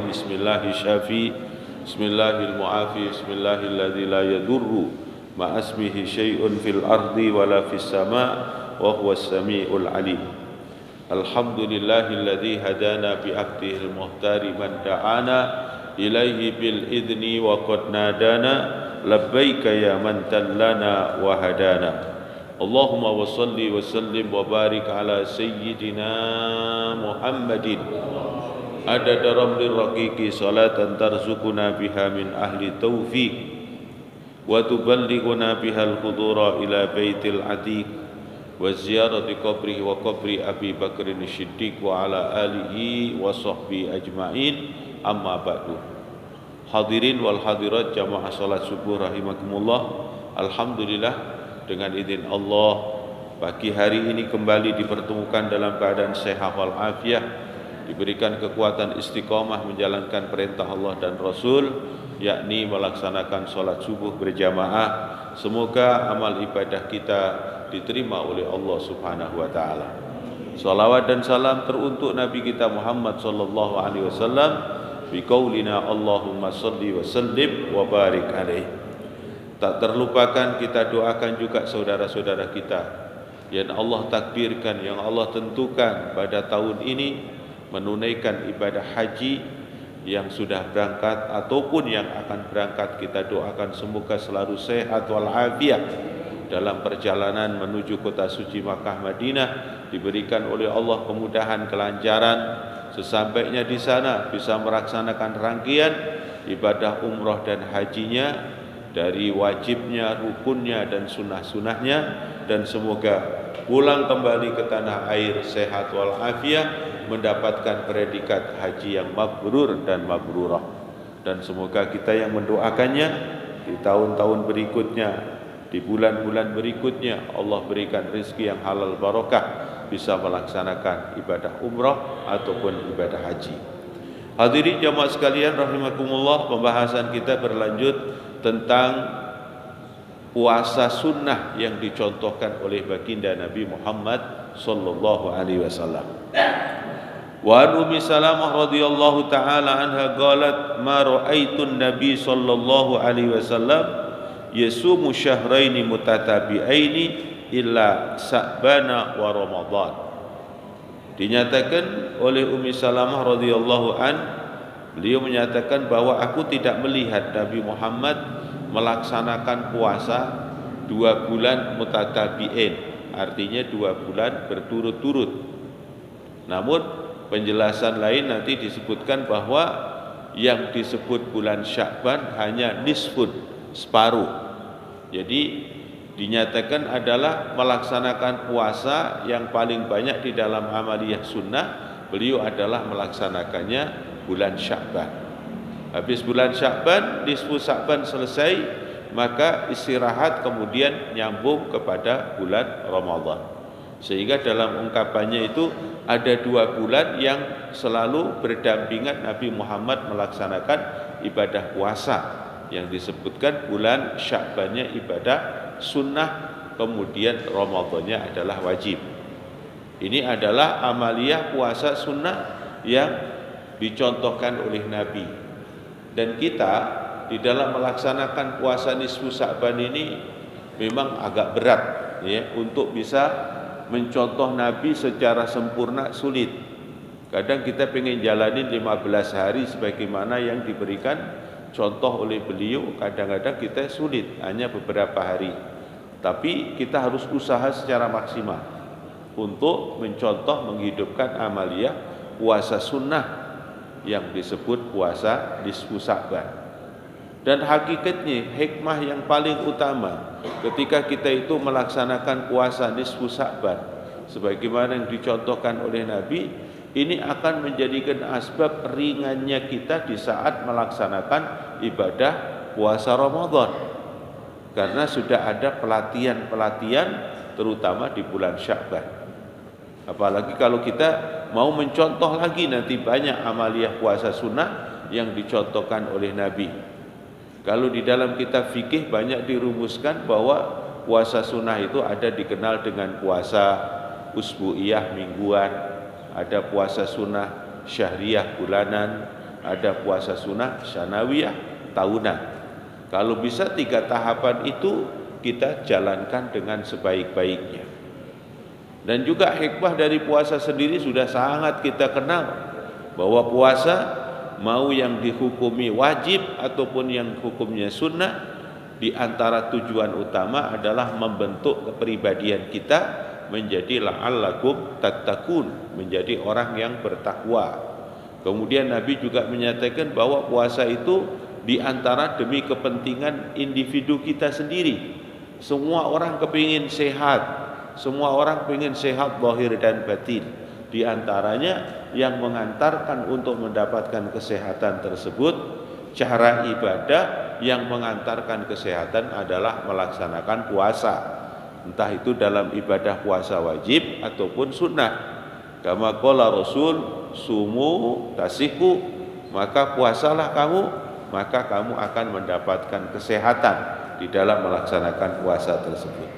Bismillahi syafi, Bismillahil mu'afi, Bismillahilladzi la yadurru ma'asmihi syai'un fil ardi wala fis sama' wa huwas sami'ul alim. Alhamdulillahilladzi hadana bi abdihil muhtari man da'ana ilaihi bil idni wa qad nadana labbaika ya man tallana wa hadana. Allahumma wa salli wa sallim wa barik ala sayyidina Muhammadin adada ramlir raqiqi salatan tarzukuna biha min ahli taufiq wa tuballighuna bihal khudura ila baitil atiq wa ziyarati qabrihi wa qabri Abi Bakrin Siddiq wa ala alihi wa sahbihi ajma'in, amma ba'du. Hadirin wal hadirat jamaah salat subuh rahimakumullah. Alhamdulillah, dengan izin Allah pagi hari ini kembali dipertemukan dalam keadaan sehat wal afiat, diberikan kekuatan istiqomah menjalankan perintah Allah dan Rasul, yakni melaksanakan sholat subuh berjamaah. Semoga amal ibadah kita diterima oleh Allah Subhanahu wa taala. Salawat dan salam teruntuk Nabi kita Muhammad sallallahu alaihi wasallam bi qaulina Allahumma shalli wa sallim wa barik alaihi. Tak terlupakan kita doakan juga saudara-saudara kita yang Allah takdirkan, yang Allah tentukan pada tahun ini menunaikan ibadah haji, yang sudah berangkat ataupun yang akan berangkat. Kita doakan semoga selalu sehat walafiat dalam perjalanan menuju kota suci Makkah Madinah, diberikan oleh Allah kemudahan, kelancaran, sesampainya di sana bisa melaksanakan rangkaian ibadah umrah dan hajinya dari wajibnya, rukunnya dan sunnah-sunnahnya, dan semoga pulang kembali ke tanah air sehat walafiat, mendapatkan predikat haji yang mabrur dan mabrurah. Dan semoga kita yang mendoakannya di tahun-tahun berikutnya, di bulan-bulan berikutnya, Allah berikan rezeki yang halal barakah, bisa melaksanakan ibadah umrah ataupun ibadah haji. Hadirin jamaah sekalian rahimakumullah, pembahasan kita berlanjut tentang puasa sunnah yang dicontohkan oleh baginda Nabi Muhammad sallallahu alaihi wasallam. Wa an Ummi Salamah radhiyallahu taala anha qalat ma ra'aitun Nabi sallallahu alaihi wasallam yasumu syahraini mutatabi'aini illa Sa'bana wa Ramadan. Dinyatakan oleh Ummi Salamah radhiyallahu an, beliau menyatakan bahwa aku tidak melihat Nabi Muhammad melaksanakan puasa 2 bulan mutatabi'in, artinya 2 bulan berturut-turut. Namun penjelasan lain nanti disebutkan bahwa yang disebut bulan Sya'ban hanya nisfun, separuh. Jadi dinyatakan adalah melaksanakan puasa yang paling banyak di dalam amaliyah sunnah, beliau adalah melaksanakannya bulan Sya'ban. Habis bulan Sya'ban, nisfu Sya'ban selesai, maka istirahat, kemudian nyambung kepada bulan Ramadan. Sehingga dalam ungkapannya itu ada 2 bulan yang selalu berdampingan Nabi Muhammad melaksanakan ibadah puasa, yang disebutkan bulan Sya'bannya ibadah sunnah, kemudian Ramadannya adalah wajib. Ini adalah amaliyah puasa sunnah yang dicontohkan oleh Nabi. Dan kita di dalam melaksanakan puasa nisfu Sya'ban ini memang agak berat ya, untuk bisa mencontoh Nabi secara sempurna sulit. Kadang kita pengen jalanin 15 hari sebagaimana yang diberikan contoh oleh beliau, kadang-kadang kita sulit, hanya beberapa hari. Tapi kita harus usaha secara maksimal untuk mencontoh, menghidupkan amaliyah puasa sunnah yang disebut puasa nisfu Sya'ban. Dan hakikatnya hikmah yang paling utama ketika kita itu melaksanakan puasa nisfu Sya'ban sebagaimana yang dicontohkan oleh Nabi, ini akan menjadikan asbab ringannya kita di saat melaksanakan ibadah puasa Ramadan, karena sudah ada pelatihan-pelatihan terutama di bulan Sya'ban. Apalagi kalau kita mau mencontoh lagi nanti banyak amaliyah puasa sunnah yang dicontohkan oleh Nabi. Kalau di dalam kitab fikih banyak dirumuskan bahwa puasa sunnah itu ada dikenal dengan puasa usbu'iyah mingguan, ada puasa sunnah syahriyah bulanan, ada puasa sunnah sanawiyah tahunan. Kalau bisa 3 tahapan itu kita jalankan dengan sebaik-baiknya. Dan juga hikmah dari puasa sendiri sudah sangat kita kenal, bahwa puasa mau yang dihukumi wajib ataupun yang hukumnya sunnah, di antara tujuan utama adalah membentuk kepribadian kita menjadi la'allakum tattaqun, menjadi orang yang bertakwa. Kemudian Nabi juga menyatakan bahwa puasa itu di antara demi kepentingan individu kita sendiri. Semua orang kepingin sehat, semua orang kepingin sehat zahir dan batin. Di antaranya yang mengantarkan untuk mendapatkan kesehatan tersebut, cara ibadah yang mengantarkan kesehatan adalah melaksanakan puasa, entah itu dalam ibadah puasa wajib ataupun sunnah. Kama qala Rasul, sumu tasihu, maka puasalah kamu, maka kamu akan mendapatkan kesehatan di dalam melaksanakan puasa tersebut.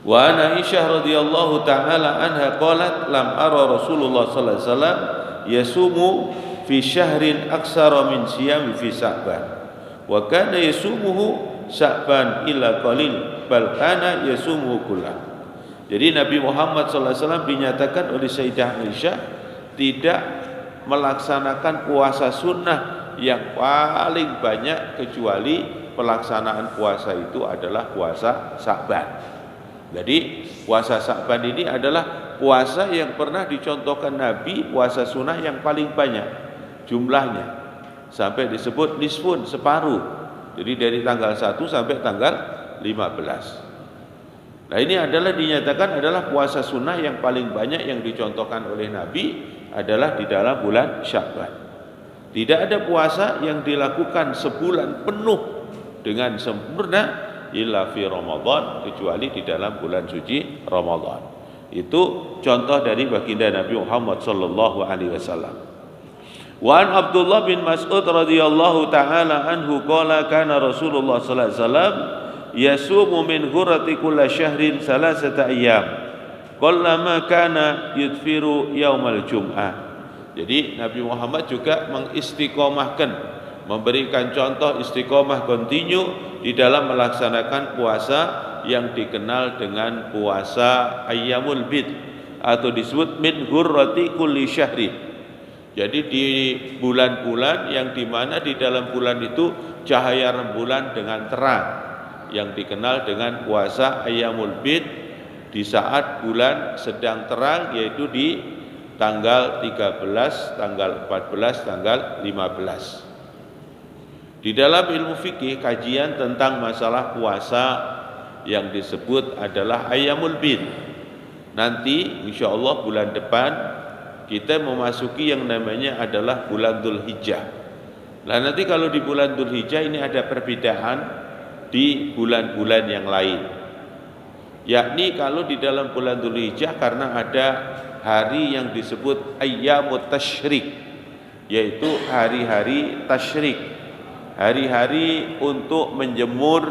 Wa an Aisyah radhiyallahu taala anha qalat lam ara Rasulullah sallallahu alaihi wasallam yasumu fi syahrin aksara min siyami fi Sa'ban wa kana yasumuhu Sa'ban illa qalil bal kana yasumuhu kullah. Jadi Nabi Muhammad sallallahu alaihi wasallam dinyatakan oleh Sayyidah Aisyah tidak melaksanakan puasa sunnah yang paling banyak kecuali pelaksanaan puasa itu adalah puasa Sa'ban. Jadi puasa Sa'ban ini adalah puasa yang pernah dicontohkan Nabi, puasa sunnah yang paling banyak jumlahnya, sampai disebut nisfun, separuh. Jadi dari tanggal 1 sampai tanggal 15. Nah ini adalah dinyatakan adalah puasa sunnah yang paling banyak yang dicontohkan oleh Nabi adalah di dalam bulan Sya'ban. Tidak ada puasa yang dilakukan sebulan penuh dengan sempurna illa fi Ramadan, kecuali di dalam bulan suci Ramadan. Itu contoh dari baginda Nabi Muhammad sallallahu alaihi wasallam. Wa an Abdullah bin Mas'ud radhiyallahu taala anhu qala kana Rasulullah sallallahu alaihi wasallam yasumu min ghurrati kulli syahrin salasata ayyam qallama kana yudfiru yaumal jum'ah. Jadi Nabi Muhammad juga mengistiqomahkan, memberikan contoh istiqomah kontinu di dalam melaksanakan puasa yang dikenal dengan puasa ayyamul bid atau disebut min ghurrati kulli syahri. Jadi di bulan-bulan yang dimana di dalam bulan itu cahaya rembulan dengan terang, yang dikenal dengan puasa ayyamul bid di saat bulan sedang terang, yaitu di tanggal 13, tanggal 14, tanggal 15. Di dalam ilmu fikih kajian tentang masalah puasa yang disebut adalah ayyamul bid. Nanti insyaallah bulan depan kita memasuki yang namanya adalah bulan Dzulhijjah. Nah nanti kalau di bulan Dzulhijjah ini ada perbedaan di bulan-bulan yang lain. Yakni kalau di dalam bulan Dzulhijjah karena ada hari yang disebut ayyamut tasyrik, yaitu hari-hari tasyrik, hari-hari untuk menjemur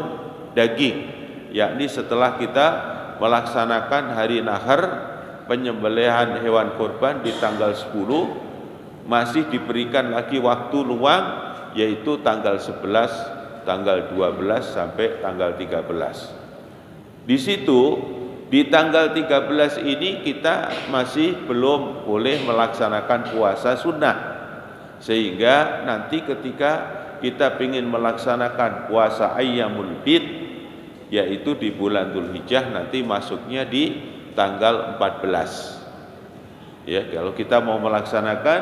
daging, yakni setelah kita melaksanakan hari nahar, penyembelihan hewan kurban di tanggal 10, masih diberikan lagi waktu luang, yaitu tanggal 11, tanggal 12 sampai tanggal 13. Di situ di tanggal 13 ini kita masih belum boleh melaksanakan puasa sunnah, sehingga nanti ketika kita ingin melaksanakan puasa ayyamul bid, yaitu di bulan Dzulhijjah, nanti masuknya di tanggal 14. Ya, kalau kita mau melaksanakan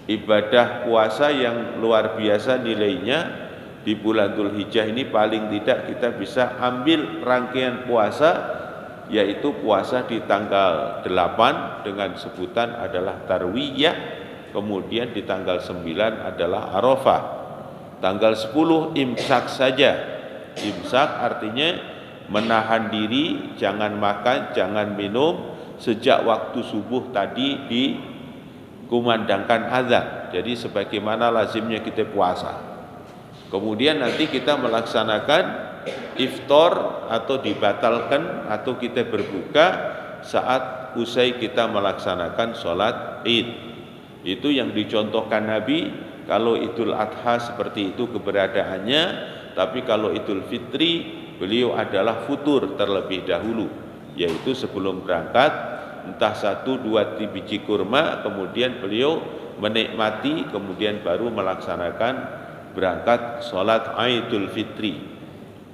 ibadah puasa yang luar biasa nilainya di bulan Dzulhijjah ini, paling tidak kita bisa ambil rangkaian puasa, yaitu puasa di tanggal 8 dengan sebutan adalah Tarwiyah, kemudian di tanggal 9 adalah Arafah, tanggal 10 imsak saja. Imsak artinya menahan diri, jangan makan, jangan minum sejak waktu subuh tadi dikumandangkan azan. Jadi sebagaimana lazimnya kita puasa. Kemudian nanti kita melaksanakan iftar atau dibatalkan atau kita berbuka saat usai kita melaksanakan sholat Id. Itu yang dicontohkan Nabi. Kalau Idul Adha seperti itu keberadaannya, tapi kalau Idul Fitri beliau adalah futur terlebih dahulu, yaitu sebelum berangkat entah 1-2 biji kurma, kemudian beliau menikmati, kemudian baru melaksanakan berangkat sholat Idul Fitri.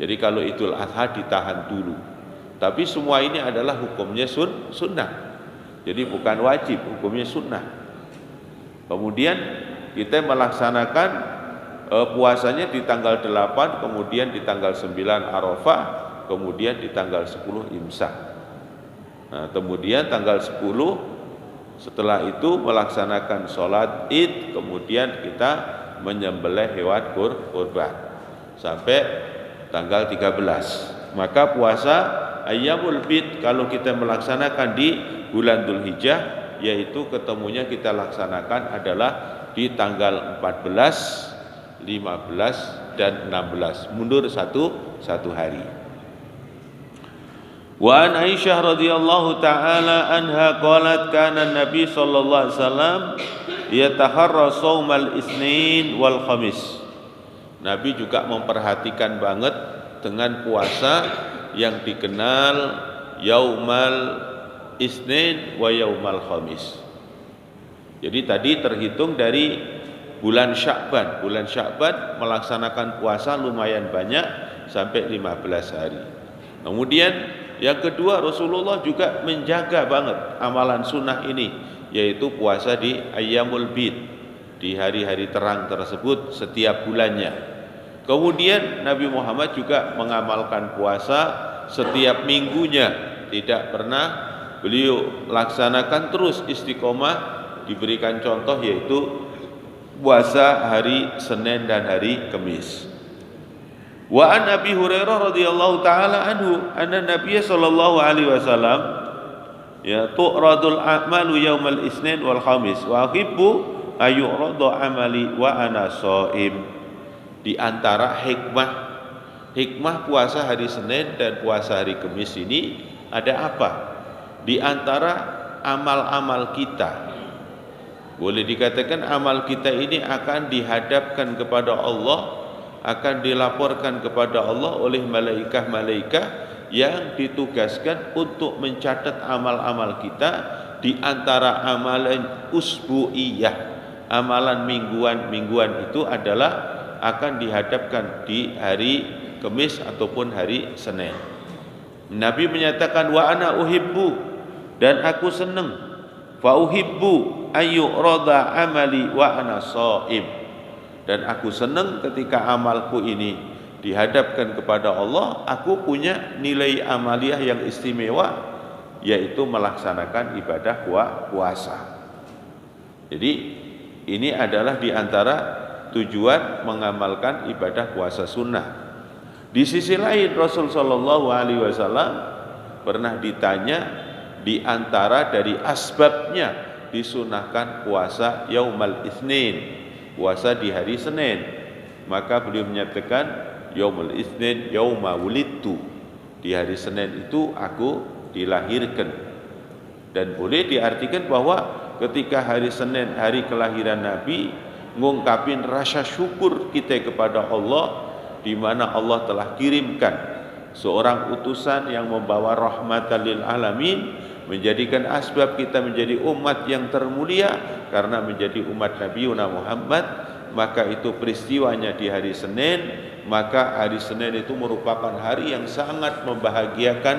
Jadi kalau Idul Adha ditahan dulu. Tapi semua ini adalah hukumnya sunnah. Jadi bukan wajib, hukumnya sunnah. Kemudian kita melaksanakan puasanya di tanggal 8, kemudian di tanggal 9 Arafah, kemudian di tanggal 10 Imsak. Nah, kemudian tanggal 10 setelah itu melaksanakan sholat Id, kemudian kita menyembelih hewan kurban sampai tanggal 13. Maka puasa Ayyamul Bid kalau kita melaksanakan di bulan Dzulhijjah, yaitu ketemunya kita laksanakan adalah di tanggal 14, 15 dan 16, mundur satu hari. Wa an Aisyah radhiyallahu taala anha qalat kana Nabi sallallahu alaihi wasallam yataharra shaumal Itsnin wal Khamis. Nabi juga memperhatikan banget dengan puasa yang dikenal Yaumal Itsnin wa Yaumal Khamis. Jadi tadi terhitung dari bulan Sya'ban. Bulan Sya'ban melaksanakan puasa lumayan banyak sampai 15 hari. Kemudian yang kedua, Rasulullah juga menjaga banget amalan sunnah ini, yaitu puasa di Ayyamul Bid, di hari-hari terang tersebut setiap bulannya. Kemudian Nabi Muhammad juga mengamalkan puasa setiap minggunya, tidak pernah beliau laksanakan terus istiqomah. Diberikan contoh yaitu puasa hari Senin dan hari Kamis. Wa an Abi Hurairah radhiyallahu taala anhu anna Nabiy sallallahu alaihi wasallam ya tu'radul a'malu yaumal Itsnin wal Khamis wa uhibbu ayyuradu amali wa ana shaim. Di antara hikmah puasa hari Senin dan puasa hari Kamis ini ada apa? Di antara amal-amal kita, boleh dikatakan amal kita ini akan dihadapkan kepada Allah, akan dilaporkan kepada Allah oleh malaikat-malaikat yang ditugaskan untuk mencatat amal-amal kita. Di antara amalan usbu'iyah, amalan mingguan itu adalah akan dihadapkan di hari Kamis ataupun hari Senin. Nabi menyatakan wa ana uhibbu, dan aku senang, fa uhibbu ayyurada amali wa ana shaim, dan aku senang ketika amalku ini dihadapkan kepada Allah, aku punya nilai amaliyah yang istimewa, yaitu melaksanakan ibadah puasa. Jadi ini adalah di antara tujuan mengamalkan ibadah puasa sunnah. Di sisi lain Rasul sallallahu alaihi wasallam pernah ditanya di antara dari asbabnya disunahkan puasa Yaumal Itsnin, puasa di hari Senin, maka beliau menyatakan Yaumul Itsnin yauma wulidtu, di hari Senin itu aku dilahirkan. Dan boleh diartikan bahwa ketika hari Senin, hari kelahiran Nabi, ngungkapin rasa syukur kita kepada Allah, di mana Allah telah kirimkan seorang utusan yang membawa rahmatan lil alamin, menjadikan asbab kita menjadi umat yang termulia karena menjadi umat Nabi Muhammad. Maka itu peristiwanya di hari Senin, maka hari Senin itu merupakan hari yang sangat membahagiakan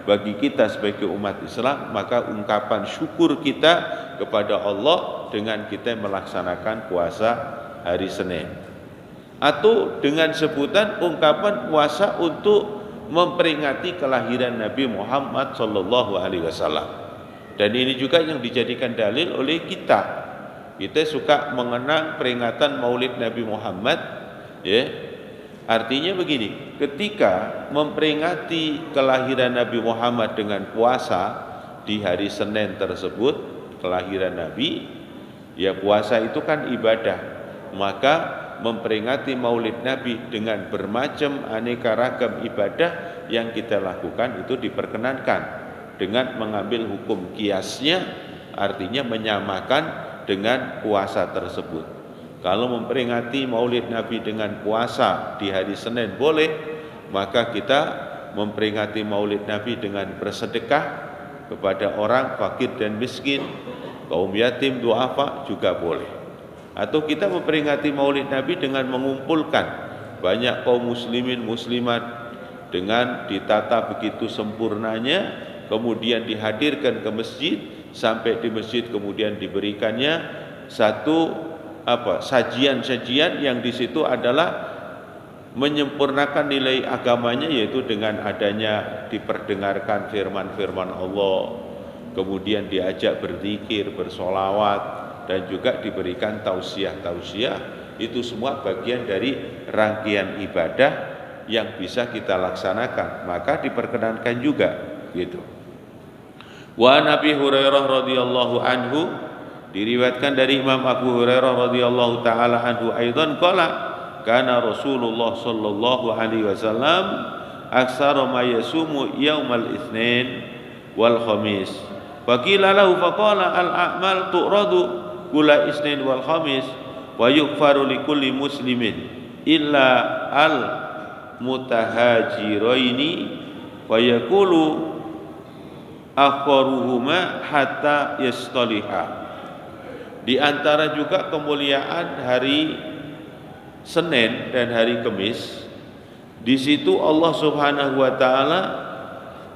bagi kita sebagai umat Islam. Maka ungkapan syukur kita kepada Allah dengan kita melaksanakan puasa hari Senin, atau dengan sebutan ungkapan puasa untuk memperingati kelahiran Nabi Muhammad sallallahu alaihi wasallam. Dan ini juga yang dijadikan dalil oleh kita. Kita suka mengenang peringatan Maulid Nabi Muhammad, ya. Artinya begini, ketika memperingati kelahiran Nabi Muhammad dengan puasa di hari Senin tersebut, kelahiran Nabi, ya puasa itu kan ibadah. Maka memperingati Maulid Nabi dengan bermacam aneka ragam ibadah yang kita lakukan itu diperkenankan dengan mengambil hukum kiasnya, artinya menyamakan dengan puasa tersebut. Kalau memperingati Maulid Nabi dengan puasa di hari Senin boleh, maka kita memperingati Maulid Nabi dengan bersedekah kepada orang fakir dan miskin, kaum yatim, duafa juga boleh. Atau kita memperingati Maulid Nabi dengan mengumpulkan banyak kaum muslimin muslimat dengan ditata begitu sempurnanya, kemudian dihadirkan ke masjid, sampai di masjid kemudian diberikannya satu sajian-sajian yang di situ adalah menyempurnakan nilai agamanya, yaitu dengan adanya diperdengarkan firman-firman Allah, kemudian diajak berzikir, bersolawat, dan juga diberikan tausiah-tausiah. Itu semua bagian dari rangkaian ibadah yang bisa kita laksanakan, maka diperkenankan juga gitu. Wa Nabi Hurairah radhiyallahu anhu, diriwayatkan dari Imam Abu Hurairah radhiyallahu taala anhu aidan qala kana Rasulullah sallallahu alaihi wasallam aktsara ma yasumu yaumal itsnin wal khamis. Faqila lahu faqala al a'mal tu'radu kula itsnin wal khamis wa yughfaru likulli muslimin illa al mutahajiraini wa yaqulu akharuhuma hatta yastaliha. Di antara juga kemuliaan hari Senin dan hari Kamis, di situ Allah Subhanahu wa taala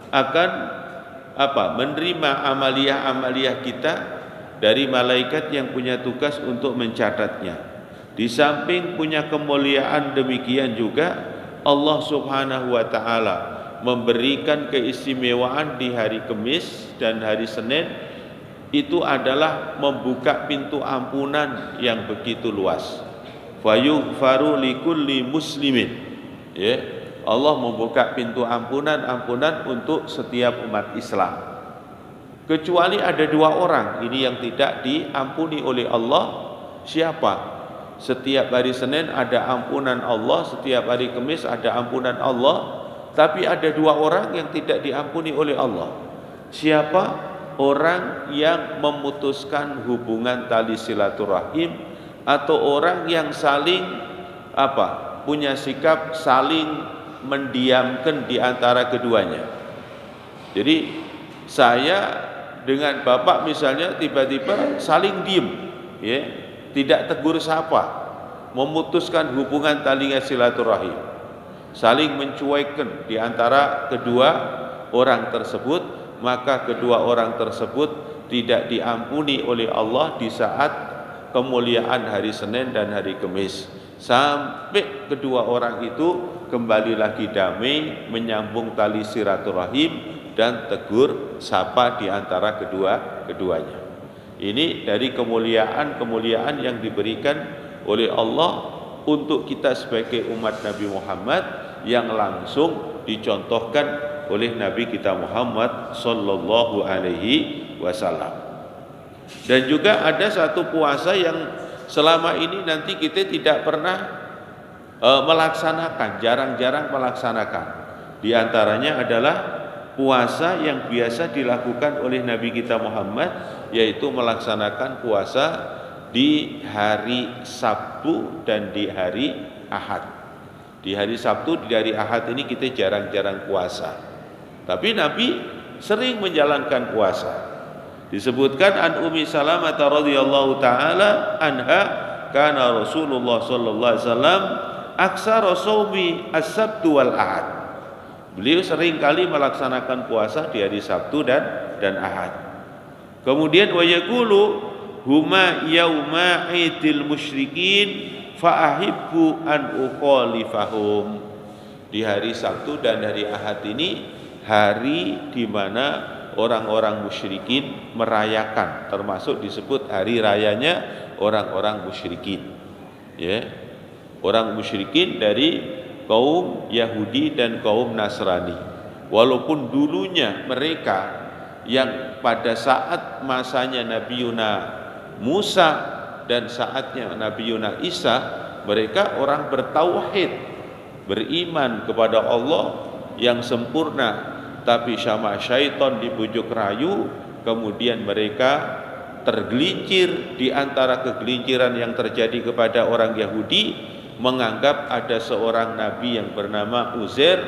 akan menerima amaliyah-amaliyah kita dari malaikat yang punya tugas untuk mencatatnya. Di samping punya kemuliaan demikian juga, Allah Subhanahu wa taala memberikan keistimewaan di hari Kamis dan hari Senin, itu adalah membuka pintu ampunan yang begitu luas. Fayughfaru likulli muslimin, ya, Allah membuka pintu ampunan untuk setiap umat Islam, kecuali ada dua orang ini yang tidak diampuni oleh Allah. Siapa? Setiap hari Senin ada ampunan Allah, setiap hari Kamis ada ampunan Allah, tapi ada dua orang yang tidak diampuni oleh Allah. Siapa? Orang yang memutuskan hubungan tali silaturahim, atau orang yang saling punya sikap saling mendiamkan di antara keduanya. Jadi saya dengan bapak misalnya tiba-tiba saling diem, ya, tidak tegur sapa, memutuskan hubungan tali silaturahim, saling mencuekkan di antara kedua orang tersebut, maka kedua orang tersebut tidak diampuni oleh Allah di saat kemuliaan hari Senin dan hari Kamis, sampai kedua orang itu kembali lagi damai, menyambung tali silaturahim dan tegur sapa di antara keduanya. Ini dari kemuliaan yang diberikan oleh Allah untuk kita sebagai umat Nabi Muhammad, yang langsung dicontohkan oleh Nabi kita Muhammad sallallahu alaihi wasallam. Dan juga ada satu puasa yang selama ini nanti kita tidak pernah melaksanakan, jarang-jarang melaksanakan. Di antaranya adalah puasa yang biasa dilakukan oleh Nabi kita Muhammad, yaitu melaksanakan puasa di hari Sabtu dan di hari Ahad. Di hari Sabtu, di hari Ahad ini kita jarang-jarang puasa. Tapi Nabi sering menjalankan puasa. Disebutkan an Ummi Salamah radhiyallahu taala anha, kana Rasulullah sallallahu alaihi wasallam aksara shaumi as-sabtu wal ahad. Beliau sering kali melaksanakan puasa di hari Sabtu dan Ahad. Kemudian wa yaqulu huma yauma idil musyrikin fa ahibbu an ukhalifahum. Di hari Sabtu dan hari Ahad ini hari di mana orang-orang musyrikin merayakan, termasuk disebut hari rayanya orang-orang musyrikin, ya, orang musyrikin dari kaum Yahudi dan kaum Nasrani. Walaupun dulunya mereka yang pada saat masanya Nabi Musa dan saatnya Nabi Isa, mereka orang bertauhid, beriman kepada Allah yang sempurna, tapi sama syaitan dibujuk rayu, kemudian mereka tergelincir di antara kegelinciran yang terjadi kepada orang Yahudi, menganggap ada seorang nabi yang bernama Uzair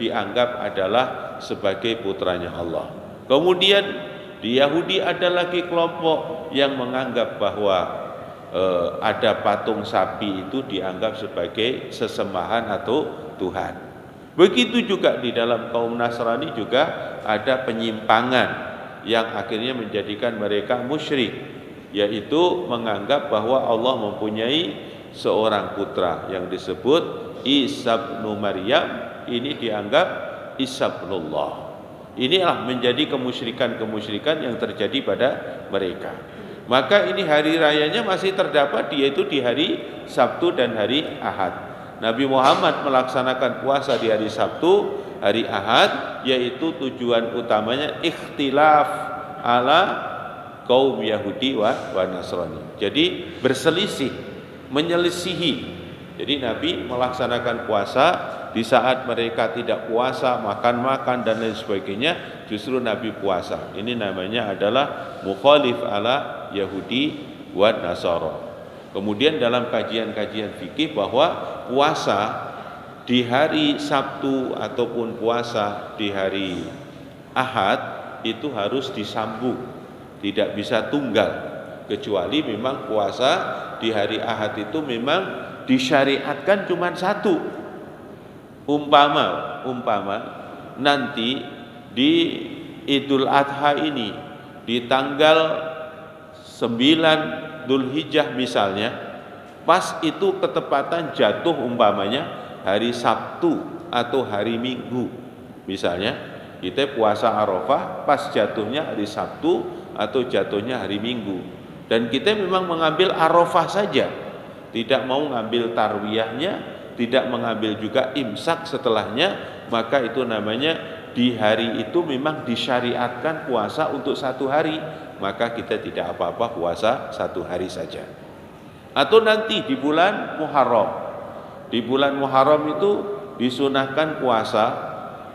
dianggap adalah sebagai putranya Allah. Kemudian di Yahudi ada lagi kelompok yang menganggap bahwa ada patung sapi itu dianggap sebagai sesembahan atau Tuhan. Begitu juga di dalam kaum Nasrani juga ada penyimpangan yang akhirnya menjadikan mereka musyrik, yaitu menganggap bahwa Allah mempunyai seorang putra yang disebut Isa bin Maryam, ini dianggap Isa binullah. Inilah menjadi kemusyrikan-kemusyrikan yang terjadi pada mereka. Maka ini hari rayanya masih terdapat, yaitu di hari Sabtu dan hari Ahad. Nabi Muhammad melaksanakan puasa di hari Sabtu, hari Ahad, yaitu tujuan utamanya ikhtilaf ala kaum Yahudi wa Nasrani. Jadi berselisih, menyelisihi. Jadi Nabi melaksanakan puasa di saat mereka tidak puasa, makan-makan dan lain sebagainya, justru Nabi puasa. Ini namanya adalah mukhalif ala Yahudi wa Nasara. Kemudian dalam kajian-kajian fikih bahwa puasa di hari Sabtu ataupun puasa di hari Ahad itu harus disambung, tidak bisa tunggal, kecuali memang puasa di hari Ahad itu memang disyariatkan cuma satu. Umpama nanti di Idul Adha ini di tanggal 9 Dzulhijjah misalnya, pas itu ketepatan jatuh umpamanya hari Sabtu atau hari Minggu. Misalnya kita puasa Arafah pas jatuhnya hari Sabtu atau jatuhnya hari Minggu, dan kita memang mengambil Arafah saja, tidak mau ngambil tarwiyahnya, tidak mengambil juga imsak setelahnya, maka itu namanya di hari itu memang disyariatkan puasa untuk satu hari, maka kita tidak apa-apa puasa satu hari saja. Atau nanti di bulan Muharram, di bulan Muharram itu disunahkan puasa,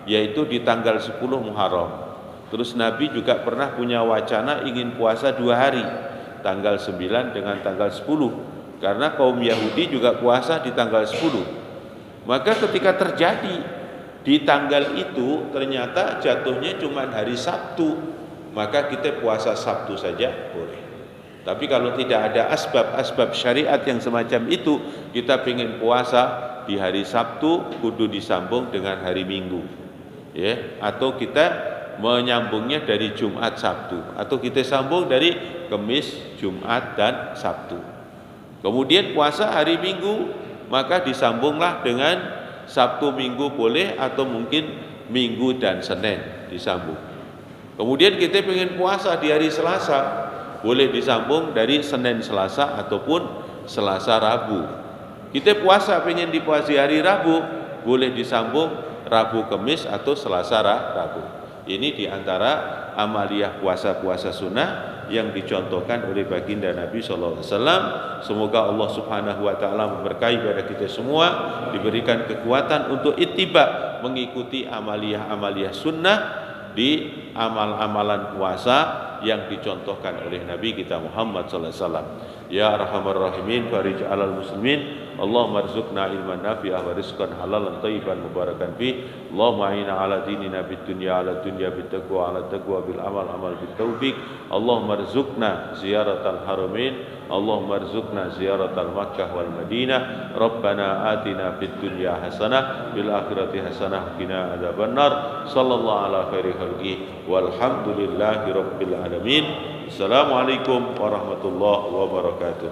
yaitu di tanggal 10 Muharram. Terus Nabi juga pernah punya wacana ingin puasa 2 hari, tanggal 9 dengan tanggal 10, karena kaum Yahudi juga puasa di tanggal 10. Maka ketika terjadi di tanggal itu ternyata jatuhnya cuma hari Sabtu, maka kita puasa Sabtu saja boleh. Tapi kalau tidak ada asbab-asbab syariat yang semacam itu, kita ingin puasa di hari Sabtu kudu disambung dengan hari Minggu, ya, atau kita menyambungnya dari Jumat Sabtu, atau kita sambung dari Kamis, Jumat dan Sabtu. Kemudian puasa hari Minggu, maka disambunglah dengan Sabtu Minggu boleh, atau mungkin Minggu dan Senin disambung. Kemudian kita ingin puasa di hari Selasa, boleh disambung dari Senin Selasa ataupun Selasa Rabu. Kita puasa ingin dipuasi hari Rabu, boleh disambung Rabu Kamis atau Selasa Rabu. Ini diantara amaliyah puasa-puasa sunnah yang dicontohkan oleh baginda Nabi SAW. Semoga Allah Subhanahu Wa Taala memberkahi pada kita semua, diberikan kekuatan untuk ittiba, mengikuti amaliyah-amaliyah sunnah di amal-amalan puasa yang dicontohkan oleh Nabi kita Muhammad SAW. Ya Arhamar Rahimin, farij alal muslimin, Allahumma arzuqna ilman nafi'ah wa rizqan halalan thayyiban mubarakan fi. Allahumma a'inna ala dinina bid dunya ala dunya bit taqwa ala taqwa bil amal bit taufiq. Allahumma arzuqna ziyaratal haramain, Allahumma arzuqna ziyaratal Makkah wal Madinah. Rabbana atina fid dunya hasanah bil akhirati hasanah qina adzabannar. Sallallahu ala khairi khalqi walhamdulillahi rabbil alamin. Assalamualaikum warahmatullahi wabarakatuh.